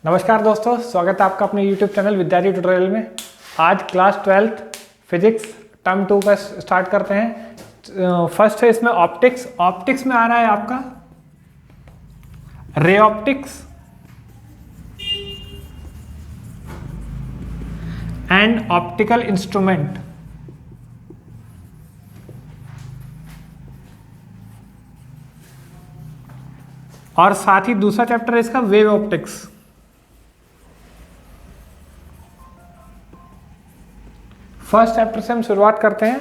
नमस्कार दोस्तों, स्वागत है आपका अपने YouTube चैनल विद्यार्थी ट्यूटोरियल में। आज क्लास 12 फिजिक्स टर्म 2 का स्टार्ट करते हैं। फर्स्ट है इसमें ऑप्टिक्स। ऑप्टिक्स में आ रहा है आपका ray optics and optical instrument. और साथ ही दूसरा चैप्टर है इसका वेव ऑप्टिक्स। फर्स्ट चैप्टर से हम शुरुआत करते हैं,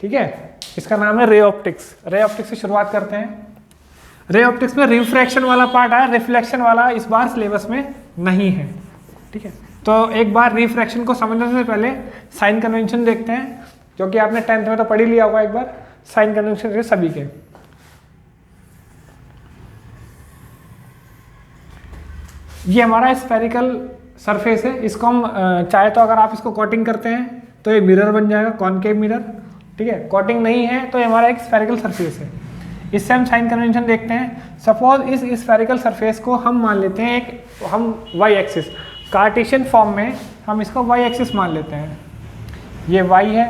ठीक है। इसका नाम है रे ऑप्टिक्स। रे ऑप्टिक्स से शुरुआत करते हैं। रे ऑप्टिक्स में रिफ्रैक्शन वाला पार्ट आया, रिफ्लेक्शन वाला इस बार सिलेबस में नहीं है, ठीक है। तो एक बार रिफ्रैक्शन को समझने से पहले साइन कन्वेंशन देखते हैं, जो कि आपने 10th में तो पढ़ ही लिया होगा। एक बार साइन कन्वेंशन है सभी के। ये हमारा स्फेरिकल सरफेस है। इसको हम चाहे तो अगर आप इसको कोटिंग करते हैं तो ये मिरर बन जाएगा, कॉनकेव मिरर, ठीक है। कोटिंग नहीं है तो ये हमारा एक स्फेरिकल सरफेस है। इससे हम साइन कन्वेंशन देखते हैं। सपोज इस स्फेरिकल सरफेस को हम मान लेते हैं एक हम वाई एक्सिस, कार्टेशियन फॉर्म में हम इसको वाई एक्सिस मान लेते हैं। ये वाई है,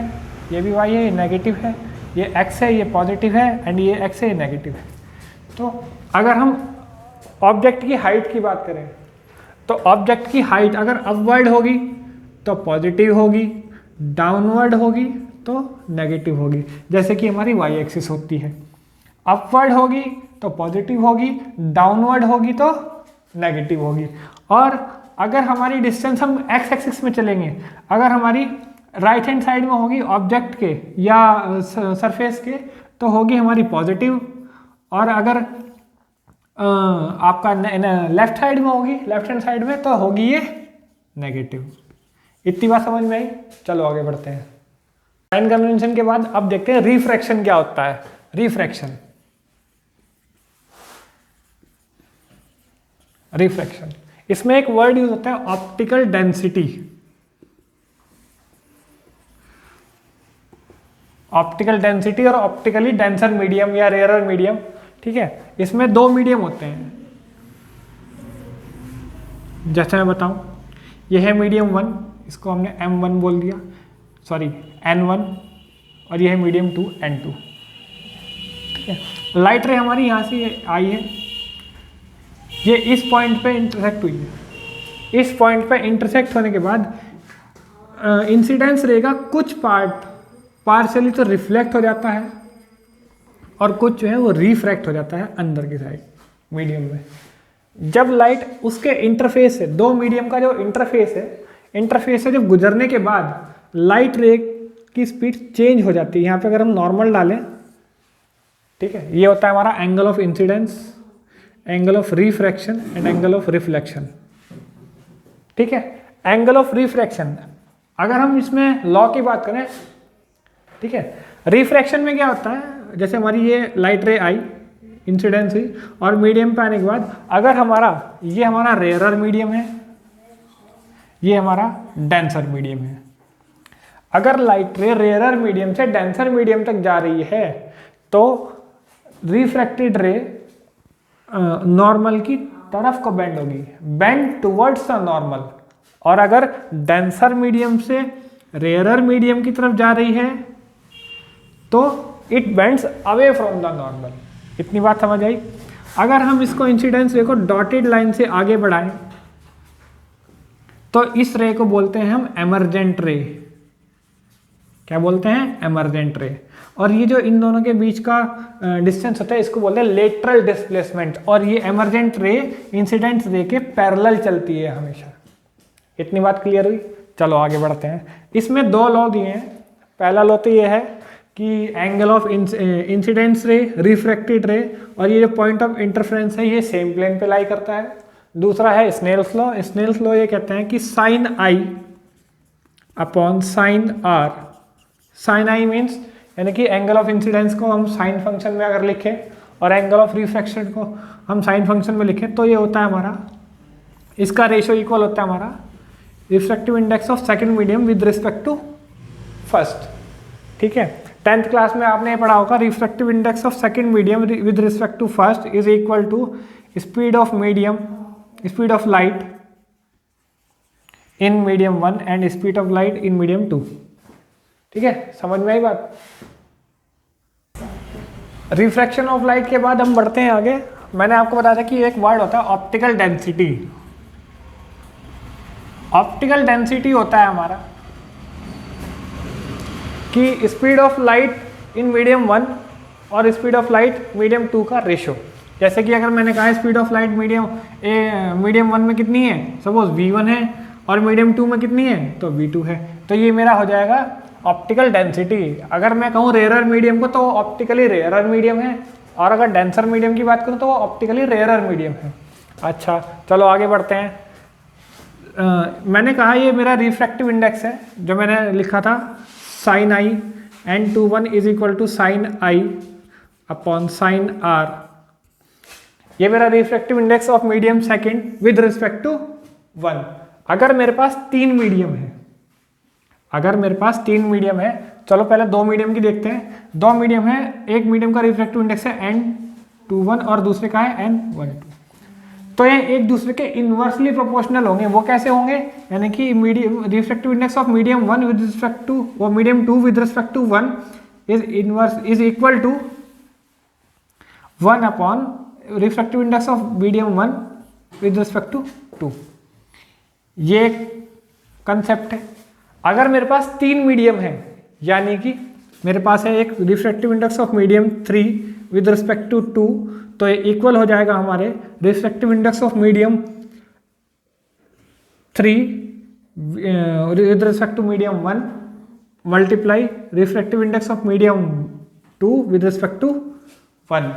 ये भी वाई है, ये नेगेटिव है, ये एक्स है, ये पॉजिटिव है, एंड ये एक्स है, ये नेगेटिव है। तो अगर हम ऑब्जेक्ट की हाइट की बात करें तो ऑब्जेक्ट की हाइट अगर अपवर्ड होगी तो पॉजिटिव होगी, डाउनवर्ड होगी तो नेगेटिव होगी, जैसे कि हमारी वाई एक्सिस होती है। अपवर्ड होगी तो पॉजिटिव होगी, डाउनवर्ड होगी तो नेगेटिव होगी। और अगर हमारी डिस्टेंस हम एक्स एक्सिस में चलेंगे, अगर हमारी राइट हैंड साइड में होगी ऑब्जेक्ट के या सरफेस के तो होगी हमारी पॉजिटिव, और अगर आपका लेफ्ट साइड में होगी, लेफ्ट हैंड साइड में, तो होगी ये नेगेटिव। इतनी बात समझ में आई। चलो आगे बढ़ते हैं। साइन कन्वेंशन के बाद अब देखते हैं रिफ्रैक्शन क्या होता है। रिफ्रैक्शन इसमें एक वर्ड यूज होता है ऑप्टिकल डेंसिटी। ऑप्टिकल डेंसिटी और ऑप्टिकली डेंसर मीडियम या रेयरर मीडियम, ठीक है। इसमें दो मीडियम होते हैं, जैसे मैं बताऊं। यह है मीडियम 1, इसको हमने M1 बोल दिया, सॉरी N1, और यह है मीडियम 2 N2, ठीक है। लाइट रे हमारी यहाँ से आई है, ये इस पॉइंट पे इंटरसेक्ट हुई है। इस पॉइंट पे इंटरसेक्ट होने के बाद इंसिडेंस रे का कुछ पार्ट पार्शियली तो रिफ्लेक्ट हो जाता है और कुछ जो है वो रिफ्रैक्ट हो जाता है अंदर की साइड मीडियम में। जब लाइट उसके इंटरफेस से, दो मीडियम का जो इंटरफेस से जब गुजरने के बाद लाइट रे की स्पीड चेंज हो जाती है। यहाँ पे अगर हम नॉर्मल डालें, ठीक है, ये होता है हमारा angle of incidence, angle of refraction and angle of reflection, ठीक है। एंगल ऑफ रिफ्रैक्शन अगर हम इसमें लॉ की बात करें, ठीक है, रिफ्रैक्शन में क्या होता है, जैसे हमारी ये लाइट रे आई, इंसिडेंस हुई, और मीडियम पे आने के बाद अगर ये हमारा रेयरर मीडियम है, ये हमारा डेंसर मीडियम है। अगर लाइट रे रेयरर मीडियम से डेंसर मीडियम तक जा रही है तो रिफ्रैक्टेड रे नॉर्मल की तरफ को बेंड होगी, बेंड टुवर्ड्स द नॉर्मल। और अगर डेंसर मीडियम से रेयरर मीडियम की तरफ जा रही है तो it bends away from the normal. इतनी बात समझ आई। अगर हम इसको इंसिडेंस रे को डॉटेड लाइन से आगे बढ़ाएं तो इस रे को बोलते हैं हम एमर्जेंट रे। क्या बोलते हैं? एमर्जेंट रे। और ये जो इन दोनों के बीच का डिस्टेंस होता है इसको बोलते हैं लेटरल डिस्प्लेसमेंट। और ये एमर्जेंट रे इंसिडेंट रे के पैरेलल चलती है हमेशा। इतनी बात क्लियर हुई। चलो आगे बढ़ते हैं। इसमें दो लॉ दिए हैं। पहला लॉ तो ये है कि एंगल ऑफ इंसिडेंस रे, रिफ्रैक्टेड रे, और ये जो पॉइंट ऑफ इंटरफेरेंस है ये सेम प्लेन पे लाई करता है। दूसरा है स्नेल्स लॉ। स्नेल्स लॉ ये कहते हैं कि sine I upon sine R. Sine I means यानी कि एंगल ऑफ इंसिडेंस को हम साइन फंक्शन में अगर लिखें और एंगल ऑफ रिफ्रैक्शन को हम साइन फंक्शन में लिखें तो ये होता है हमारा, इसका रेशियो इक्वल होता है हमारा refractive index of second medium with respect to first, ठीक है। 10th क्लास में आपने पढ़ा होगा refractive index of second medium with respect to first is equal to speed of medium, speed of light in medium 1 and speed of light in medium 2। ठीक है, समझ में आई बात। रिफ्रैक्शन ऑफ लाइट के बाद हम बढ़ते हैं आगे। मैंने आपको बताया था कि एक वर्ड होता है ऑप्टिकल डेंसिटी। ऑप्टिकल डेंसिटी होता है हमारा कि speed of light in medium 1 और स्पीड ऑफ लाइट मीडियम 2 का रेशो। जैसे कि अगर मैंने कहा स्पीड ऑफ लाइट मीडियम 1 में कितनी है, सपोज v1 है, और मीडियम 2 में कितनी है, तो v2 है, तो ये मेरा हो जाएगा ऑप्टिकल डेंसिटी। अगर मैं कहूँ रेयरर मीडियम को तो वो ऑप्टिकली रेयरर मीडियम है, और अगर डेंसर मीडियम की बात करूँ तो वो ऑप्टिकली रेयरर मीडियम है। अच्छा चलो आगे बढ़ते हैं। मैंने कहा ये मेरा रिफ्रैक्टिव इंडेक्स है, जो मैंने लिखा था sine I n21 is equal to sine I upon sine R. ये मेरा refractive index of medium second with respect to 1। अगर मेरे पास 3 मीडियम है, अगर मेरे पास 3 मीडियम है, चलो पहले 2 मीडियम की देखते हैं। 2 मीडियम है, एक मीडियम का रिफ्रैक्टिव इंडेक्स है n21 और दूसरे का है n12, तो ये एक दूसरे के इनवर्सली प्रोपोर्शनल होंगे। वो कैसे होंगे, यानी कि medium refractive index of medium 1 with respect to वो medium 2 with respect to 1 is equal to 1 upon refractive index of medium 1 with respect to 2। ये एक कंसेप्ट है। अगर मेरे पास 3 मीडियम है, यानी कि मेरे पास है एक refractive index of medium 3 with respect to 2, तो ये इक्वल हो जाएगा हमारे refractive index of medium 3 with respect to medium 1 multiply refractive index of medium 2 with respect to 1।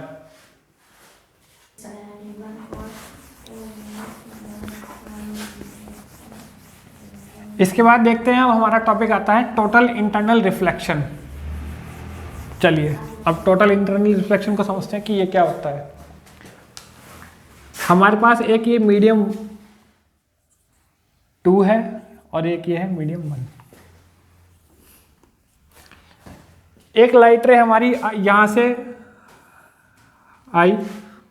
इसके बाद देखते हैं, अब हमारा टॉपिक आता है टोटल इंटरनल रिफ्लेक्शन। चलिए अब टोटल इंटरनल रिफ्लेक्शन को समझते हैं कि ये क्या होता है। हमारे पास एक ये मीडियम 2 है और एक ये है मीडियम 1। एक लाइट रे हमारी यहां से आई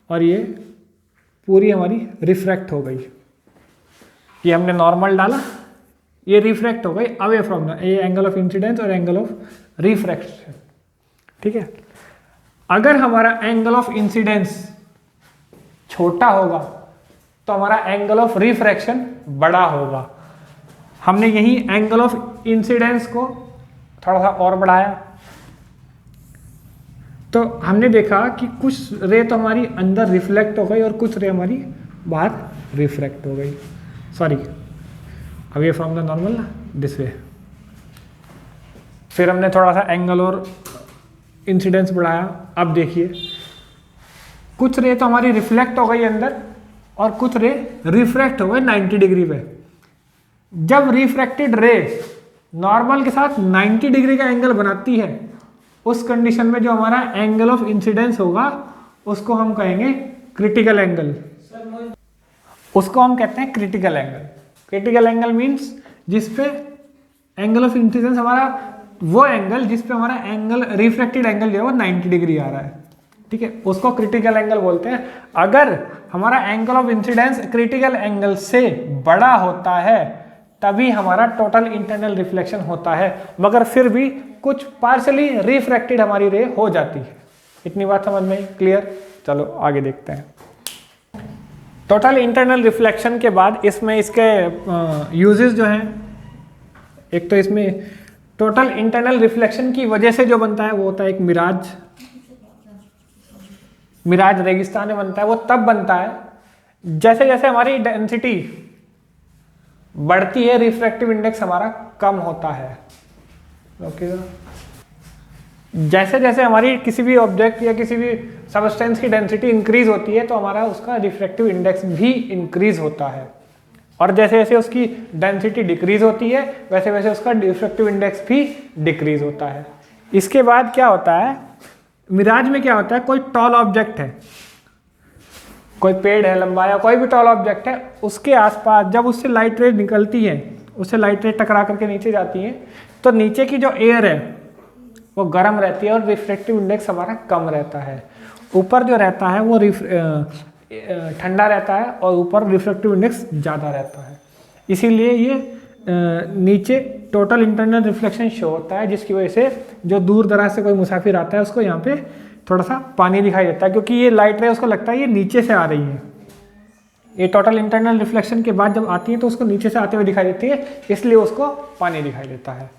और ये पूरी हमारी रिफ्रैक्ट हो गई। ये हमने नॉर्मल डाला, ये रिफ्रैक्ट हो गई अवे फ्रॉम द, ये एंगल ऑफ इंसिडेंस और एंगल ऑफ रिफ्रैक्शन। ठीक है, अगर हमारा एंगल ऑफ इंसिडेंस छोटा होगा तो हमारा एंगल ऑफ रिफ्रैक्शन बड़ा होगा। हमने यही एंगल ऑफ इंसिडेंस को थोड़ा सा और बढ़ाया, तो हमने देखा कि कुछ रे तो हमारी अंदर रिफ्लेक्ट हो गई और कुछ रे हमारी बाहर रिफ्रैक्ट हो गई। Sorry, away from the normal ना, दिस वे। फिर हमने थोड़ा सा एंगल और इंसिडेंस बढ़ाया। अब देखिए कुछ रे तो हमारी रिफ्लेक्ट हो गई अंदर और कुछ रे रिफ्रैक्ट हो गए 90 डिग्री पे। जब रिफ्रैक्टेड रे नॉर्मल के साथ 90 डिग्री का एंगल बनाती है, उस कंडीशन में जो हमारा एंगल ऑफ इंसिडेंस होगा उसको हम कहेंगे क्रिटिकल एंगल। उसको हम कहते हैं critical angle. Critical angle means जिसपे एंगल ऑफ इंसिडेंस हमारा वो एंगल जिसपे हमारा एंगल रिफ्रैक्टेड एंगल जो है वो 90 डिग्री आ रहा है। ठीक है, उसको क्रिटिकल एंगल बोलते हैं। अगर हमारा angle of incidence critical angle से बड़ा होता है तभी हमारा टोटल इंटरनल रिफ्लेक्शन होता है, मगर फिर भी कुछ पार्शली रिफ्रैक्टेड हमारी रे हो जाती है। इतनी बात समझ में क्लियर। चलो आगे देखते हैं। टोटल इंटरनल रिफ्लेक्शन के बाद इसमें इसके यूजेस जो हैं, एक तो इसमें टोटल इंटरनल रिफ्लेक्शन की वजह से जो बनता है वो होता है एक मिराज। मिराज रेगिस्तान में बनता है। वो तब बनता है जैसे जैसे हमारी डेंसिटी बढ़ती है, रिफ्रैक्टिव इंडेक्स हमारा कम होता है। ओके, जैसे जैसे हमारी किसी भी ऑब्जेक्ट या किसी भी सबस्टेंस की डेंसिटी इंक्रीज होती है तो हमारा उसका रिफ्रैक्टिव इंडेक्स भी इंक्रीज होता है, और जैसे जैसे उसकी डेंसिटी डिक्रीज होती है वैसे वैसे उसका रिफ्रैक्टिव इंडेक्स भी डिक्रीज होता है। इसके बाद क्या होता है, मिराज में क्या होता है, कोई टॉल ऑब्जेक्ट है, कोई पेड़ है लंबा या कोई भी टॉल ऑब्जेक्ट है, उसके आसपास जब उससे लाइट रे निकलती है, उससे लाइट रे टकरा करके नीचे जाती है, तो नीचे की जो एयर है वो गर्म रहती है और रिफ्रैक्टिव इंडेक्स हमारा कम रहता है। ऊपर जो रहता है वो ठंडा रहता है और ऊपर रिफ्रैक्टिव इंडेक्स ज़्यादा रहता है। इसीलिए ये नीचे टोटल इंटरनल रिफ्लेक्शन शो होता है, जिसकी वजह से जो दूर दराज से कोई मुसाफिर आता है उसको यहाँ पे थोड़ा सा पानी दिखाई देता है, क्योंकि ये लाइट रे उसको लगता है ये नीचे से आ रही है। ये टोटल इंटरनल रिफ्लेक्शन के बाद जब आती है तो उसको नीचे से आते हुए दिखाई देती है, इसलिए उसको पानी दिखाई देता है।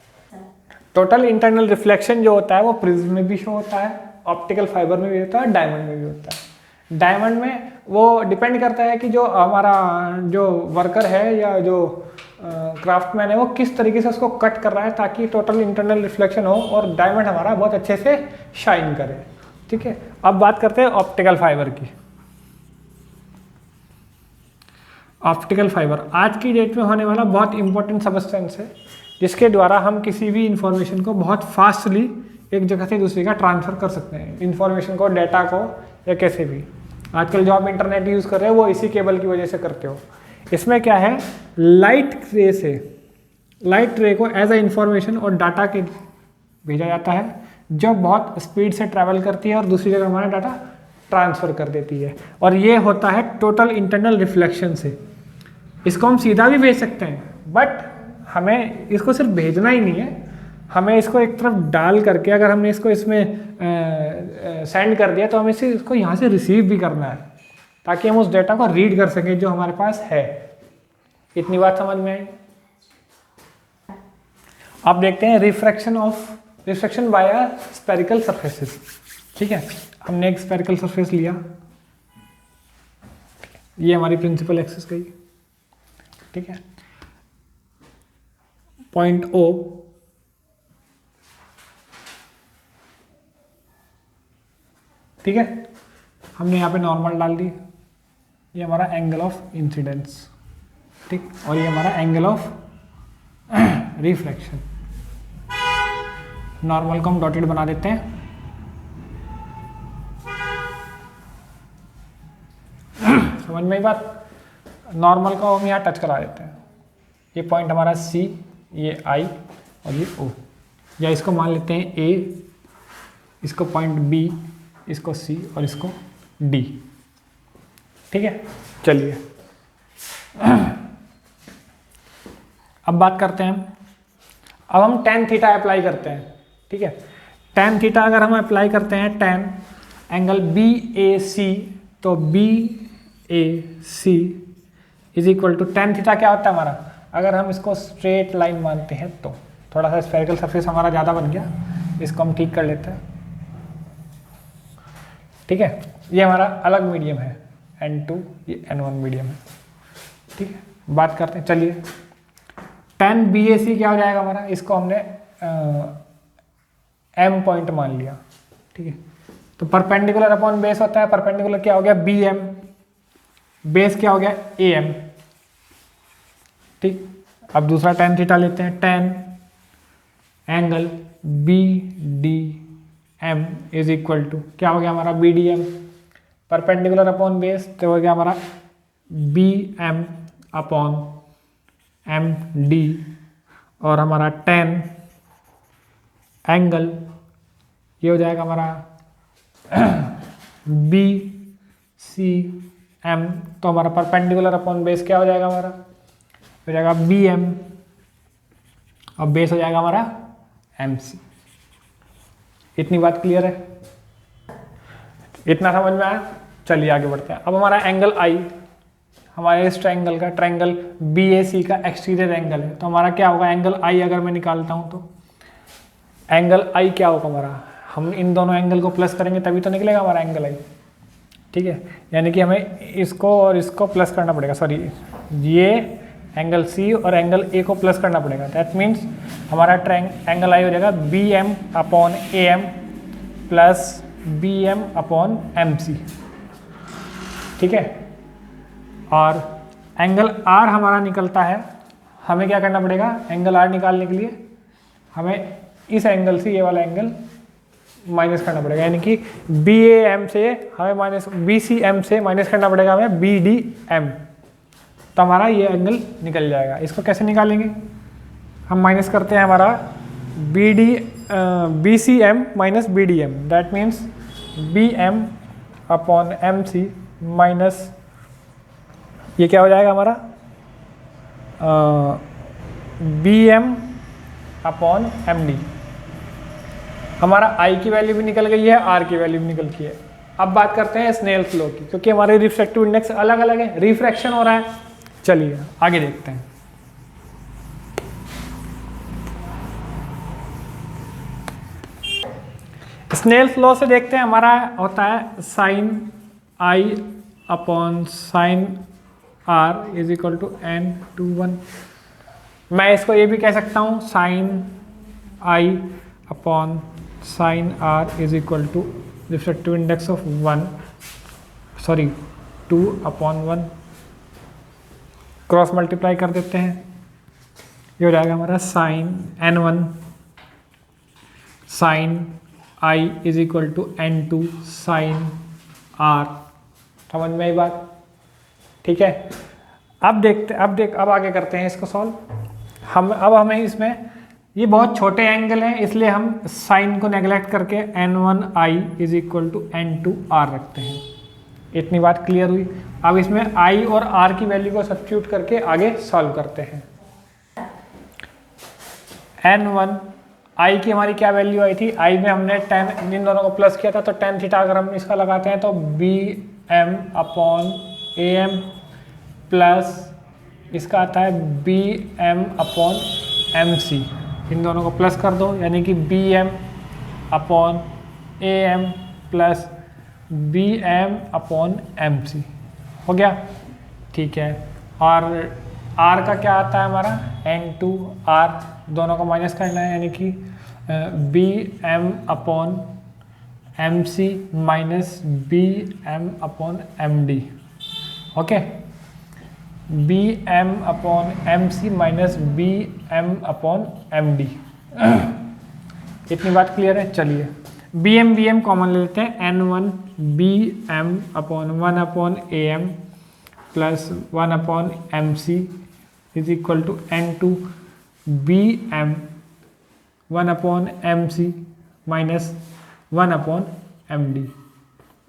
टोटल इंटरनल रिफ्लेक्शन जो होता है वो प्रिज्म में भी शो होता है, ऑप्टिकल फाइबर में भी होता है, डायमंड में भी होता है। डायमंड में वो डिपेंड करता है कि जो हमारा जो वर्कर है या जो क्राफ्टमैन है वो किस तरीके से उसको कट कर रहा है ताकि टोटल इंटरनल रिफ्लेक्शन हो और डायमंड हमारा बहुत अच्छे से शाइन करे। ठीक है, अब बात करते हैं ऑप्टिकल फाइबर की। ऑप्टिकल फाइबर आज की डेट में होने वाला बहुत इंपॉर्टेंट सबस्टेंस है, जिसके द्वारा हम किसी भी इंफॉर्मेशन को बहुत फास्टली एक जगह से दूसरी का ट्रांसफ़र कर सकते हैं, इंफॉर्मेशन को, डाटा को, या कैसे भी। आजकल जो आप इंटरनेट यूज़ कर रहे हो वो इसी केबल की वजह से करते हो। इसमें क्या है, लाइट रे से, लाइट रे को एज ए इंफॉर्मेशन और डाटा के भेजा जाता है, जो बहुत स्पीड से ट्रैवल करती है और दूसरी जगह हमारा डाटा ट्रांसफ़र कर देती है, और ये होता है टोटल इंटरनल रिफ्लेक्शन से। इसको हम सीधा भी भेज सकते हैं, बट हमें इसको सिर्फ भेजना ही नहीं है, हमें इसको एक तरफ डाल करके अगर हमने इसको इसमें सेंड कर दिया तो हमें इसको यहाँ से रिसीव भी करना है, ताकि हम उस डेटा को रीड कर सकें जो हमारे पास है। इतनी बात समझ में आई। आप देखते हैं refraction by a spherical surfaces. ठीक है, हमने एक स्फेरिकल सरफेस लिया, ये हमारी प्रिंसिपल एक्सिस गई। ठीक है, पॉइंट O ठीक है, हमने यहाँ पे नॉर्मल डाल दी, ये हमारा एंगल ऑफ इंसिडेंस। ठीक, और ये हमारा एंगल ऑफ रिफ्रैक्शन। नॉर्मल को हम डॉटेड बना देते हैं। समझ में ही बात। नॉर्मल को हम यहाँ टच करा देते हैं, ये पॉइंट हमारा C, ये I और ये O, या इसको मान लेते हैं A, इसको पॉइंट B, इसको C और इसको D। ठीक है, चलिए अब बात करते हैं। अब हम tan थीटा अप्लाई करते हैं। ठीक है, tan थीटा अगर हम अप्लाई करते हैं, tan एंगल BAC, तो BAC is equal to tan theta क्या होता है हमारा, अगर हम इसको स्ट्रेट लाइन मानते हैं तो थोड़ा सा स्फेरिकल सरफेस हमारा ज़्यादा बन गया, इसको हम ठीक कर लेते हैं। ठीक है, ये हमारा अलग मीडियम है N2, ये N1 मीडियम है। ठीक है, बात करते हैं, चलिए tan BAC क्या हो जाएगा हमारा, इसको हमने M पॉइंट मान लिया। ठीक है, तो परपेंडिकुलर अपॉन बेस होता है, परपेंडिकुलर क्या हो गया BM, बेस क्या हो गया AM। ठीक, अब दूसरा tan थीटा लेते हैं, tan angle BDM is equal to क्या हो गया हमारा BDM, परपेंडिकुलर अपॉन बेस तो हो गया हमारा BM अपॉन MD, और हमारा tan एंगल ये हो जाएगा हमारा BCM, तो हमारा परपेंडिकुलर अपॉन बेस क्या हो जाएगा हमारा, हो जाएगा BM और बेस हो जाएगा हमारा MC। इतनी बात क्लियर है, इतना समझ में आया। चलिए आगे बढ़ते हैं। अब हमारा एंगल I, हमारे इस ट्रायंगल का, ट्रायंगल BAC का एक्सटीरियर एंगल है, तो हमारा क्या होगा एंगल I अगर मैं निकालता हूँ तो एंगल I क्या होगा हमारा, हम इन दोनों एंगल को प्लस करेंगे तभी तो निकलेगा हमारा एंगल I। ठीक है, यानी कि हमें इसको और इसको प्लस करना पड़ेगा, सॉरी ये एंगल C और एंगल A को प्लस करना पड़ेगा। दैट मीन्स हमारा एंगल I हो जाएगा BM upon AM plus BM upon MC। ठीक है, और एंगल R हमारा निकलता है, हमें क्या करना पड़ेगा, एंगल R निकालने के लिए हमें इस एंगल से ये वाला एंगल माइनस करना पड़ेगा, यानी कि BAM से हमें माइनस, BCM से माइनस करना पड़ेगा हमें BDM, तो हमारा ये एंगल निकल जाएगा। इसको कैसे निकालेंगे, हम माइनस करते हैं हमारा BCM minus BDM, that means BM upon MC minus ये क्या हो जाएगा हमारा Bm/md। हमारा I की वैल्यू भी निकल गई है, R की वैल्यू भी निकल गई है। अब बात करते हैं स्नेल्स लॉ की, क्योंकि हमारे रिफ्रैक्टिव इंडेक्स अलग अलग है, रिफ्रैक्शन हो रहा है। चलिए आगे देखते हैं। स्नेल्स लॉ से देखते हैं, हमारा होता है sine I upon sine R is equal to n/1। मैं इसको ये भी कह सकता हूँ sine I upon sine R is equal to refractive index of 2/1। Cross multiply कर देते हैं, ये हो जाएगा हमारा sine n1 sine I is equal to n2 sine R। समझ में आई बात? ठीक है। अब आगे करते हैं इसको सॉल्व। हमें इसमें ये बहुत छोटे एंगल हैं, इसलिए हम साइन को नेगलेक्ट करके n1I is equal to n2R रखते हैं। इतनी बात क्लियर हुई। अब इसमें I और R की वैल्यू को सब्स्टिट्यूट करके आगे सॉल्व करते हैं। n1 I की हमारी क्या वैल्यू आई थी? I में हमने tan, इन दोनों को प्लस किया था, तो tan थीटा अगर हम इसका लगाते हैं तो Bm/am प्लस इसका आता है Bm/mc। इन दोनों को प्लस कर दो, यानी कि Bm/am प्लस Bm/mc हो गया। ठीक है। और R का क्या आता है हमारा? n2R, दोनों को माइनस करना है, यानी कि Bm/mc minus Bm/md। Okay, Bm/mc minus Bm/md। इतनी बात क्लियर है। चलिए Bm कॉमन ले लेते हैं। n1 Bm/1/am plus 1/mc is equal to n2 Bm/1/mc minus 1/md।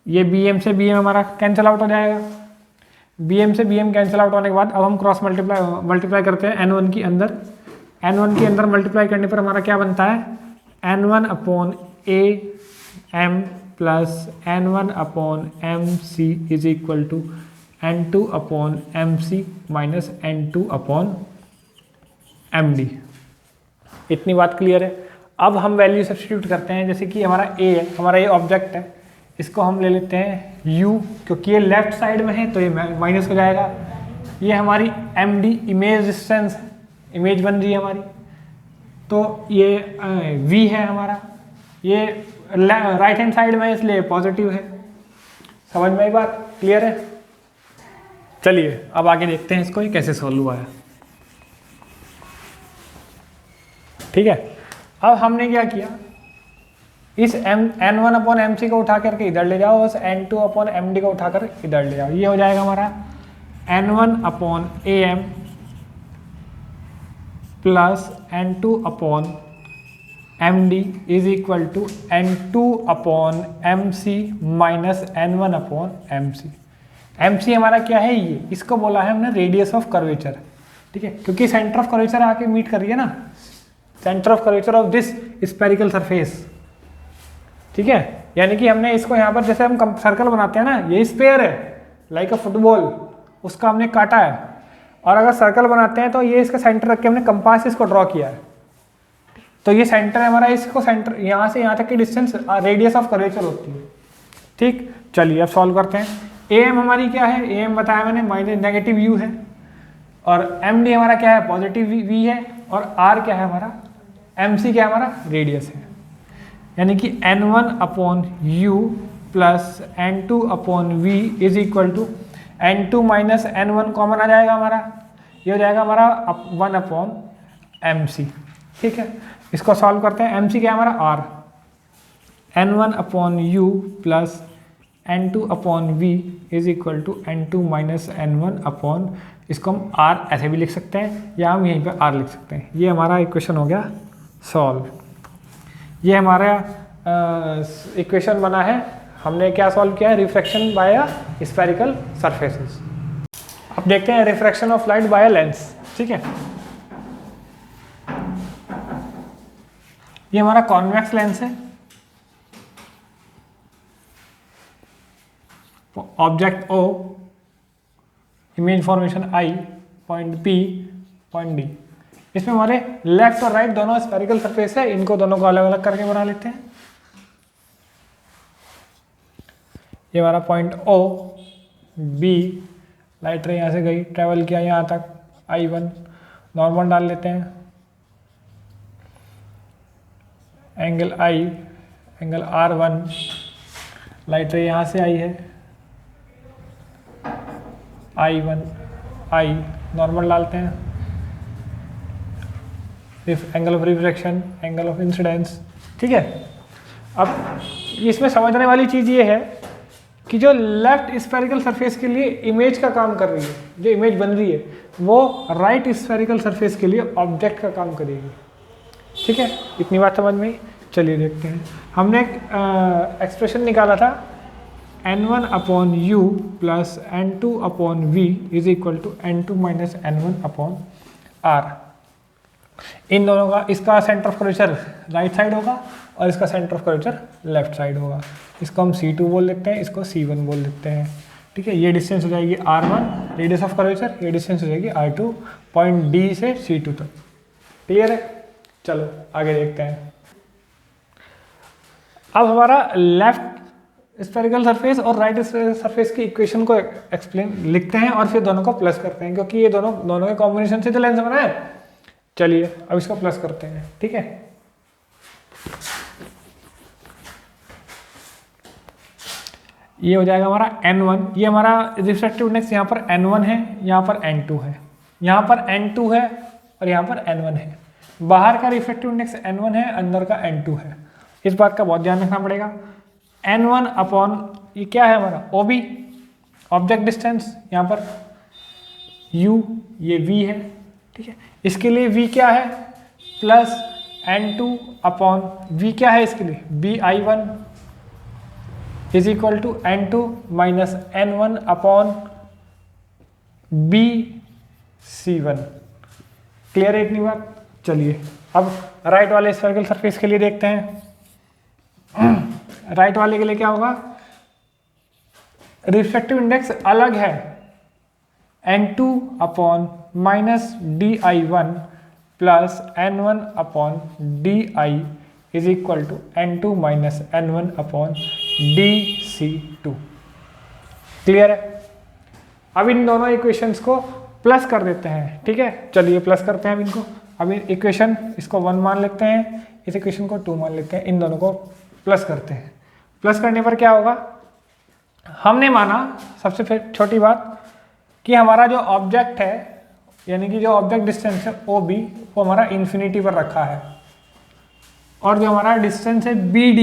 ये Bm से Bm हमारा कैंसिल आउट हो जाएगा। Bm से Bm कैंसिल आउट होने के बाद अब हम क्रॉस मल्टीप्लाई करते हैं n1 के अंदर। n1 के अंदर मल्टीप्लाई करने पर हमारा क्या बनता है? n1/am plus n1/mc is equal to n2/mc minus n2/md। इतनी बात क्लियर है। अब हम वैल्यू सब्स्टिट्यूट करते हैं, जैसे कि हमारा a है, हमारा ये ऑब्जेक्ट है, इसको हम ले लेते हैं u, क्योंकि ये लेफ्ट साइड में है तो ये माइनस हो जाएगा। ये हमारी md इमेज डिस्टेंस, इमेज बन रही है हमारी, तो ये v है हमारा, ये राइट हैंड साइड में इसलिए पॉजिटिव है। समझ में आई बात? क्लियर है। चलिए अब आगे देखते हैं इसको ये कैसे सॉल्व हुआ है। ठीक है। अब हमने क्या किया, इस n1/mc को उठा करके इधर ले जाओ, उस n2/md को उठाकर इधर ले जाओ। ये हो जाएगा हमारा n1/am plus n2/md is equal to n2/mc minus n1/mc। mc हमारा क्या है? ये, इसको बोला है हमने रेडियस ऑफ कर्वेचर। ठीक है, क्योंकि सेंटर ऑफ कर्वेचर आके मीट कर रही है ना, centre of curvature of this spherical surface. ठीक है, यानी कि हमने इसको यहाँ पर, जैसे हम सर्कल बनाते हैं ना, ये स्फेयर है लाइक अ फुटबॉल, उसका हमने काटा है। और अगर सर्कल बनाते हैं तो ये इसका सेंटर रख के हमने कंपास इसको ड्रॉ किया है, तो ये सेंटर है हमारा। इसको सेंटर, यहाँ से यहाँ तक की डिस्टेंस रेडियस ऑफ कर्वेचर होती है। ठीक, चलिए अब सॉल्व करते हैं। am हमारी क्या है? am बताया मैंने, माइनस नेगेटिव u है, और md हमारा क्या है? पॉजिटिव v है, और r क्या है हमारा? mc क्या है हमारा? रेडियस है। यानी कि n1/u plus n2/v is equal to n2 minus n1 common आ जाएगा हमारा, ये हो जाएगा हमारा 1/mc। ठीक है, इसको सॉल्व करते हैं। mc क्या है हमारा? r। n1/u plus n2/v is equal to n2 minus n1 इसको हम r ऐसे भी लिख सकते हैं, या हम यहीं पे r लिख सकते हैं। ये हमारा इक्वेशन हो गया सॉल्व। ये हमारा इक्वेशन बना है। हमने क्या सॉल्व किया है? Refraction by spherical surfaces. अब देखते हैं refraction of light by lens. ठीक है, ये हमारा कॉन्वेक्स लेंस है, object O, image formation I, point P, point D। इसमें हमारे लेफ्ट और राइट दोनों स्फेरिकल सरफेस है, इनको दोनों को अलग अलग करके बना लेते हैं। ये हमारा पॉइंट O, B, लाइट रे यहाँ से गई, ट्रेवल किया यहाँ तक, I1, नॉर्मल डाल लेते हैं, angle I, angle R1, light रे यहाँ से आई है, I1, I, नॉर्मल डालते हैं, angle of refraction, angle of incidence. ठीक है, अब इसमें समझने वाली चीज़ ये है कि जो लेफ्ट स्फेरिकल सरफेस के लिए इमेज का काम कर रही है, जो इमेज बन रही है, वो राइट स्फेरिकल सरफेस के लिए ऑब्जेक्ट का काम करेगी। ठीक है, इतनी बात समझ में ही। चलिए देखते हैं, हमने एक एक्सप्रेशन निकाला था n1 upon u plus n2 upon v is equal to n2 minus n1 upon r। इन दोनों का, इसका centre of curvature right side होगा और इसका centre of curvature left side होगा। इसको हम C2 बोल देते हैं, इसको C1 बोल देते हैं। ठीक है, ये डिस्टेंस हो जाएगी R1 रेडियस ऑफ कर्वेचर, ये डिस्टेंस हो जाएगी R2 पॉइंट D से C2 तक। क्लियर है? चलो आगे देखते हैं। अब हमारा लेफ्ट स्फेरिकल सरफेस और राइट स्फेरिकल सरफेस की इक्वेशन को एक्सप्लेन लिखते हैं और फिर दोनों को प्लस करते हैं, क्योंकि ये दोनों के कॉम्बिनेशन से तो लेंस बना है। चलिए अब इसको प्लस करते हैं। ठीक है, ये हो जाएगा हमारा n1, ये हमारा रिफ्रैक्टिव इंडेक्स यहाँ पर n1 है, यहाँ पर n2 है, यहाँ पर n2 है और यहाँ पर n1 है। बाहर का रिफ्रैक्टिव इंडेक्स n1 है, अंदर का n2 है। इस बात का बहुत ध्यान रखना पड़ेगा। n1 अपॉन ये क्या है हमारा OB, ऑब्जेक्ट डिस्टेंस, यहाँ पर u, ये v है। ठीक है, इसके लिए v क्या है, प्लस n2 अपॉन v क्या है इसके लिए, bi1 is equal to n2 minus n1 upon bc1। Clear है इतनी बात? चलिए अब राइट वाले स्फेरिकल सरफेस के लिए देखते हैं। राइट वाले के लिए क्या होगा, रिफ्रैक्टिव इंडेक्स अलग है, n2 upon minus di1 plus n1 upon di is equal to n2 minus n1 upon dc2। Clear है? अब इन दोनों इक्वेशंस को प्लस कर देते हैं। ठीक है, चलिए प्लस करते हैं अब इनको। अब इक्वेशन इसको 1 मान लेते हैं, इस इक्वेशन को 2 मान लेते हैं, इन दोनों को प्लस करते हैं। प्लस करने पर क्या होगा, हमने माना सबसे फिर छोटी बात कि हमारा जो ऑब्जेक्ट है, यानी कि जो ऑब्जेक्ट डिस्टेंस है OB, वो हमारा इन्फिनिटी पर रखा है, और जो हमारा डिस्टेंस है BD,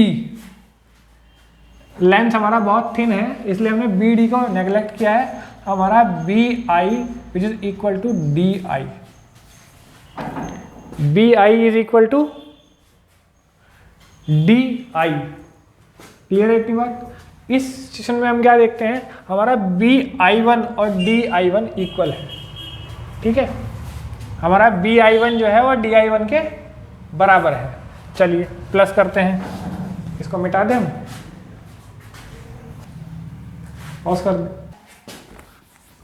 लेंथ हमारा बहुत थिन है, इसलिए हमने BD को नेग्लेक्ट किया है। हमारा BI which is equal to DI, BI is equal to DI। Clear है इतनी बात? इस सिचुएशन में हम क्या देखते हैं, हमारा BI1 और DI1 इक्वल है। ठीक है, हमारा BI1 जो है वो DI1 के बराबर है। चलिए प्लस करते हैं, इसको मिटा दें हम, पॉज कर दें।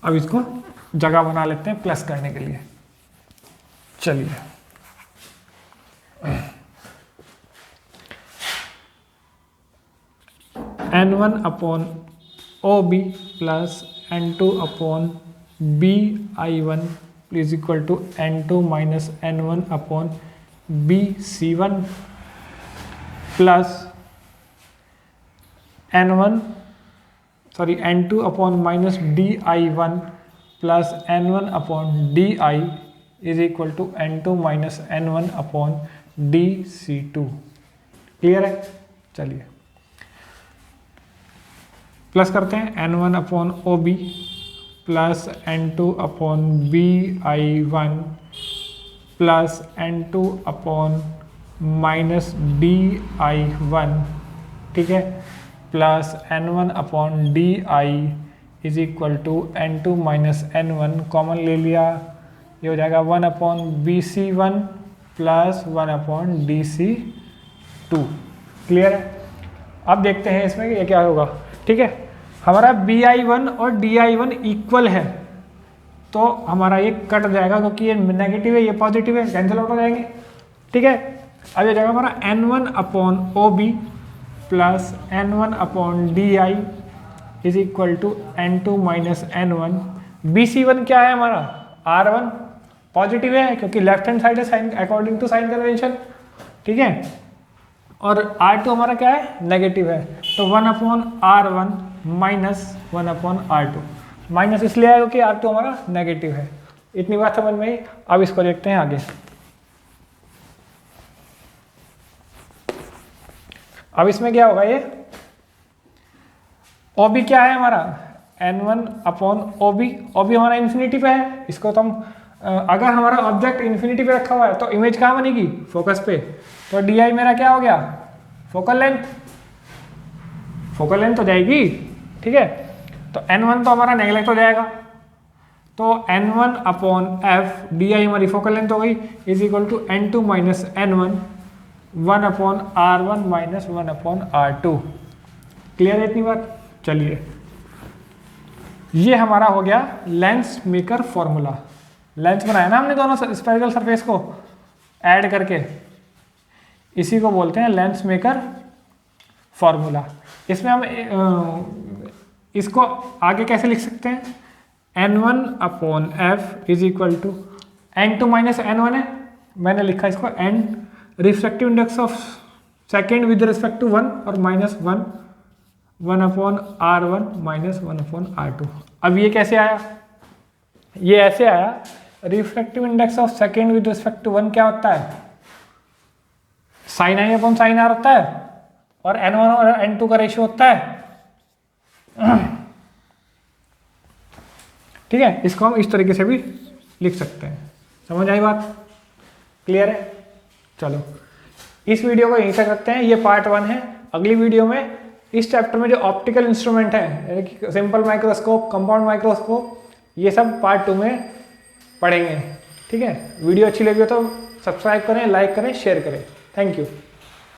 अब इसको जगह बना लेते हैं प्लस करने के लिए। चलिए n1 upon OB plus n2 upon BI1 is equal to n2 minus n1 upon BC1 plus n2 upon minus DI1 plus n1 upon DI is equal to n2 minus n1 upon DC2। Clear है? चलिए plus करते हैं, n1 upon OB plus n2 upon BI1 plus n2 upon minus DI1, ठीक है, plus n1 upon DI is equal to n2 minus n1, common ले लिया, ये हो जाएगा 1 upon BC1 plus 1 upon DC2। 2। Clear है? अब देखते हैं इसमें कि ये क्या होगा। ठीक है, हमारा BI1 और DI1 इक्वल है तो हमारा ये कट जाएगा, क्योंकि ये नेगेटिव है ये पॉजिटिव है, कैंसिल आउट हो जाएंगे। ठीक है, अब ये जाएगा हमारा N1/OB plus N1/DI is equal to N2 minus N1। BC1 क्या है हमारा? R1 पॉजिटिव है क्योंकि लेफ्ट हैंड साइड है sign according to sign convention. ठीक है, और R2 हमारा क्या है? नेगेटिव है, तो 1/R1 माइनस 1/R2। माइनस इसलिए आएगा क्योंकि R2 हमारा नेगेटिव है। इतनी बात समझ में आई। अब इसको देखते हैं आगे। अब इसमें क्या होगा? ये OB क्या है हमारा? N1/OB। OB हमारा इन्फिनिटी पे है, इसको तो हम अगर हमारा ऑब्जेक्ट इन्फिनिटी पे रखा हुआ है तो इमेज कहाँ बनेगी? फोकस पे। तो DI मेरा क्या हो गया? Focal length. फोकल लेंथ हो जाएगी। ठीक है, तो N1 तो हमारा नेगलेक्ट हो जाएगा, तो N1/F DI हमारी फोकल लेंथ हो गई is equal to N2 minus N1 1/R1 minus 1/R2। Clear है इतनी बात? चलिए, ये हमारा हो गया लेंस मेकर फॉर्मूला। लेंस बनाया ना हमने दोनों स्फेरिकल सरफेस को ऐड करके, इसी को बोलते हैं लेंस मेकर फॉर्मूला। इसमें हम इसको आगे कैसे लिख सकते हैं? N1/F is equal to N2 minus N1 है, मैंने लिखा इसको N refractive index of second with respect to 1 और माइनस 1/R1 माइनस 1/R2। अब ये कैसे आया? ये ऐसे आया, refractive index of second with respect to 1 क्या होता है? साइन I/sin R होता है, और N1 और N2 का रेशियो होता है। ठीक है, इसको हम इस तरीके से भी लिख सकते हैं। समझ आई बात? क्लियर है? चलो, इस वीडियो को यहीं तक रखते हैं। ये पार्ट 1 है। अगली वीडियो में इस चैप्टर में जो ऑप्टिकल इंस्ट्रूमेंट है, यानी कि सिंपल माइक्रोस्कोप, कंपाउंड माइक्रोस्कोप, ये सब पार्ट 2 में पढ़ेंगे। ठीक है, वीडियो अच्छी लगी हो तो सब्सक्राइब करें, लाइक करें, शेयर करें। Thank you.